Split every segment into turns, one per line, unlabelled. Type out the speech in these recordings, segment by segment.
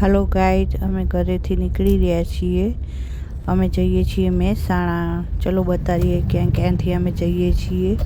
Hello guys, અમે ઘરેથી નીકળી રહ્યા છીએ। અમે જઈએ છીએ મહેસાણા। ચલો બતાવીએ ક્યાંથી અમે જઈએ છીએ।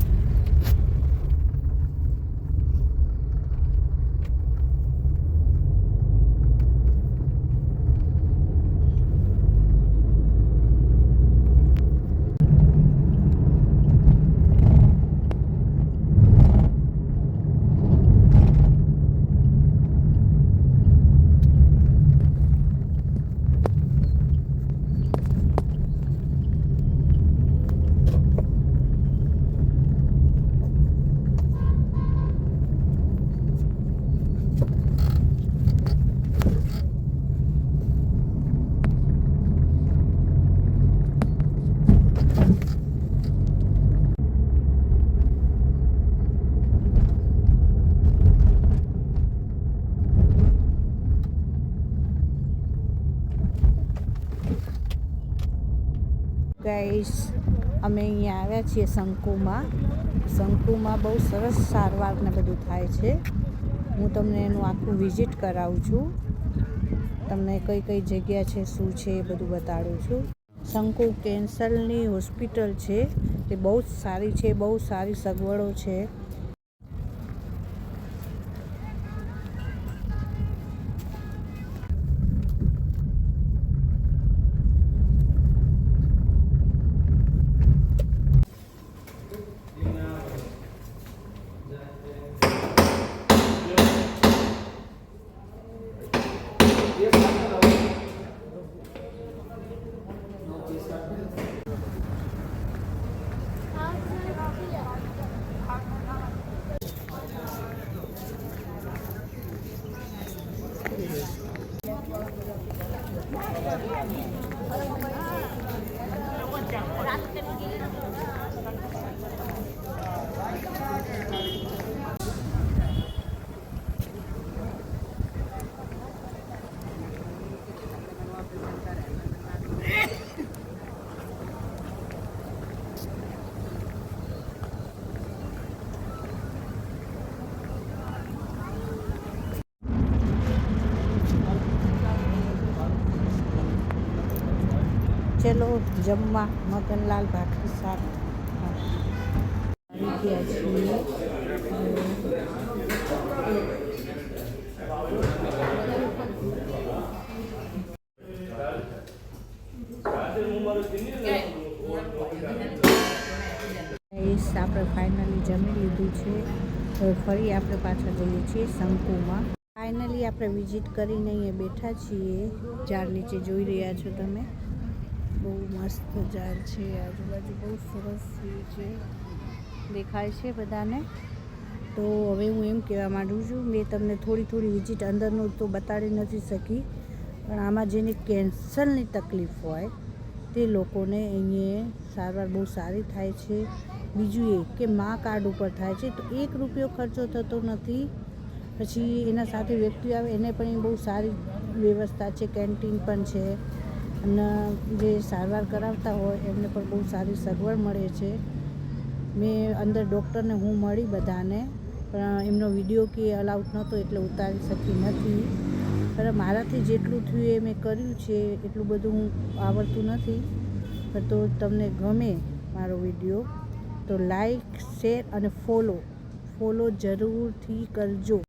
ગાઈસ, અમે અહીંયા આવ્યા છીએ શંકુમાં બહુ સરસ સારવાર ને બધું થાય છે। હું તમને એનું આખું વિઝિટ કરાવું છું। તમને કઈ કઈ જગ્યા છે, શું છે એ બધું બતાડું છું। શંકુ કેન્સરની હોસ્પિટલ છે, તે બહુ જ સારી છે, બહુ સારી સગવડો છે। चलो जमवा मगनलाल भाखरी शाक આવી ગયા છીએ। આપણે ફાઇનલી જમી લીધું છે, હવે ફરી આપણે પાછા જઈએ છીએ શંકુમાં। ફાઇનલી આપણે વિઝિટ કરીને અહીંયા બેઠા છીએ। ઝાડ નીચે જોઈ રહ્યા છો તમે, બહુ મસ્ત ઝાડ છે, આજુબાજુ બહુ સરસ છે, દેખાય છે બધાને। તો હવે હું એમ કહેવા માંગુ છું, મેં તમને થોડી વિઝિટ અંદરનું તો બતાડી નથી શકી, પણ આમાં જેને કેન્સરની તકલીફ હોય તે લોકોને અહીંયા સારવાર બહુ સારી થાય છે। બીજું એ કે મા કાર્ડ ઉપર થાય છે, તો 1 રૂપિયો ખર્ચો થતો નથી। પછી એના સાથે વ્યક્તિ આવે એને પણ બહુ સારી વ્યવસ્થા છે, કેન્ટીન પણ છે, અને જે સારવાર કરાવતા હોય એમને પણ બહુ સારી સગવડ મળે છે। મેં અંદર ડૉક્ટરને હું મળી બધાને, પણ એમનો વિડીયો કે અલાઉડ નહોતો એટલે ઉતારી શકી નથી, પણ મારાથી જેટલું થયું એ મેં કર્યું છે। એટલું બધું હું આવડતું નથી, પણ તો તમને ગમે મારો વિડીયો તો લાઈક, શેર અને ફોલો જરૂરથી કરજો।